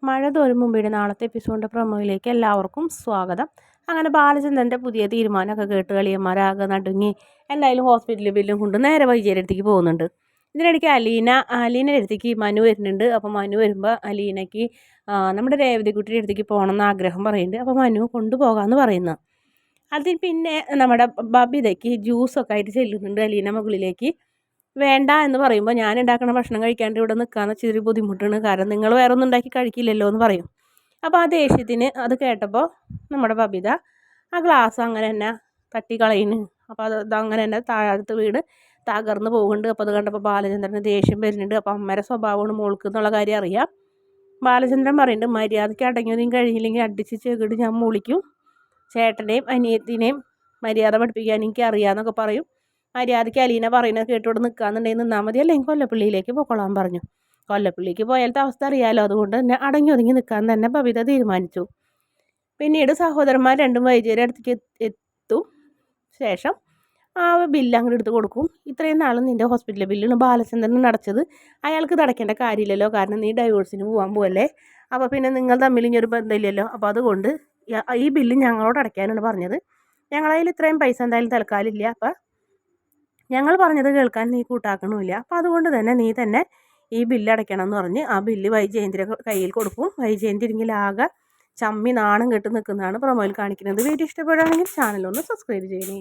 മഴ തോരും മുമ്പേ നാളത്തെ എപ്പിസോഡിൻ്റെ പ്രൊമോയിലേക്ക് എല്ലാവർക്കും സ്വാഗതം. അങ്ങനെ ബാലചന്ദ്രൻ്റെ പുതിയ തീരുമാനമൊക്കെ കേട്ട് കളിയന്മാരാകെ നടുങ്ങി എന്തായാലും ഹോസ്പിറ്റലിൽ ബില്ലും കൊണ്ട് നേരെ വൈദ്യരുടെ അടുത്തേക്ക് പോകുന്നുണ്ട്. ഇതിനിടയ്ക്ക് അലീനയുടെ അടുത്തേക്ക് മനു വരുന്നുണ്ട്. അപ്പോൾ മനു വരുമ്പോൾ അലീനയ്ക്ക് നമ്മുടെ രേവതിക്കുട്ടിയുടെ അടുത്തേക്ക് പോകണം എന്ന് ആഗ്രഹം പറയുന്നുണ്ട്. അപ്പോൾ മനു കൊണ്ടുപോകാമെന്ന് പറയുന്നു. അതിൽ പിന്നെ നമ്മുടെ ബബിതയ്ക്ക് ജ്യൂസൊക്കെ ആയിട്ട് ചെല്ലുന്നുണ്ട് അലീന മുകളിലേക്ക്. വേണ്ട എന്ന് പറയുമ്പോൾ ഞാൻ ഉണ്ടാക്കുന്ന ഭക്ഷണം കഴിക്കാണ്ട് ഇവിടെ നിൽക്കാമെന്ന് ചെറിയ ബുദ്ധിമുട്ടാണ്, കാരണം നിങ്ങൾ വേറെ ഒന്നും ഉണ്ടാക്കി കഴിക്കില്ലല്ലോ എന്ന് പറയും. അപ്പോൾ ആ ദേഷ്യത്തിന് അത് കേട്ടപ്പോൾ നമ്മുടെ ബബിത ആ ഗ്ലാസ് അങ്ങനെ തന്നെ തട്ടിക്കളയുന്നു. അപ്പോൾ അത് അങ്ങനെ തന്നെ താഴത്ത് വീട് തകർന്ന് പോകുന്നുണ്ട്. അപ്പോൾ അത് കണ്ടപ്പോൾ ബാലചന്ദ്രന് ദേഷ്യം വരുന്നുണ്ട്. അപ്പോൾ അമ്മയുടെ സ്വഭാവമാണ് മോൾക്ക് എന്നുള്ള കാര്യം അറിയാം. ബാലചന്ദ്രൻ പറയുന്നുണ്ട്, മര്യാദയ്ക്ക് അടങ്ങിയതും കഴിഞ്ഞില്ലെങ്കിൽ അടിച്ച് ചെകിട് ഞാൻ മുളിക്കും, ചേട്ടനെയും അനിയത്തിനെയും മര്യാദ പഠിപ്പിക്കാൻ എനിക്ക് അറിയാമെന്നൊക്കെ പറയും. മര്യാദയ്ക്ക് അലീന പറയുന്നത് കേട്ടോട് നിൽക്കാമെന്നുണ്ടെങ്കിൽ നിന്നാൽ മതി, അല്ലെങ്കിൽ കൊല്ലപ്പള്ളിയിലേക്ക് പോയിക്കൊള്ളാൻ പറഞ്ഞു. കൊല്ലപ്പള്ളിക്ക് പോയാലത്തെ അവസ്ഥ അറിയാമല്ലോ, അതുകൊണ്ട് തന്നെ അടങ്ങി ഒതുങ്ങി നിൽക്കാൻ തന്നെ ബബിത തീരുമാനിച്ചു. പിന്നീട് സഹോദരന്മാർ രണ്ടും വൈദ്യരുടെ അടുത്തേക്ക് എത്തും. ശേഷം ആ ബില്ല് അങ്ങോട്ട് എടുത്ത് കൊടുക്കും. ഇത്രയും നാളും നിൻ്റെ ഹോസ്പിറ്റലിലെ ബില്ലാണ് ബാലചന്ദ്രൻ അടച്ചത്, അയാൾക്ക് ഇത് അടയ്ക്കേണ്ട കാര്യമില്ലല്ലോ, കാരണം നീ ഡൈവോഴ്സിന് പോകാൻ പോവല്ലേ, അപ്പോൾ പിന്നെ നിങ്ങൾ തമ്മിൽ ഇനി ഒരു ബന്ധമില്ലല്ലോ, അപ്പോൾ അതുകൊണ്ട് ഈ ബില്ല് ഞങ്ങളോട് അടയ്ക്കാനാണ് പറഞ്ഞത്. ഞങ്ങളതിൽ ഇത്രയും പൈസ എന്തായാലും തൽക്കാലമില്ല, അപ്പോൾ ഞങ്ങൾ പറഞ്ഞത് കേൾക്കാൻ നീ കൂട്ടാക്കണമില്ല, അപ്പോൾ അതുകൊണ്ട് തന്നെ നീ തന്നെ ഈ ബില്ല് അടയ്ക്കണം എന്ന് പറഞ്ഞ് ആ ബില്ല് വൈജയന്തിയുടെ കയ്യിൽ കൊടുക്കും. വൈജയന്തി ഇല്ലെങ്കിൽ ആകെ ചമ്മി നാണം കെട്ട് നിൽക്കുന്നതാണ് പ്രൊമോയിൽ കാണിക്കുന്നത്. വീഡിയോ ഇഷ്ടപ്പെടുകയാണെങ്കിൽ ചാനലൊന്ന് സബ്സ്ക്രൈബ് ചെയ്യണേ.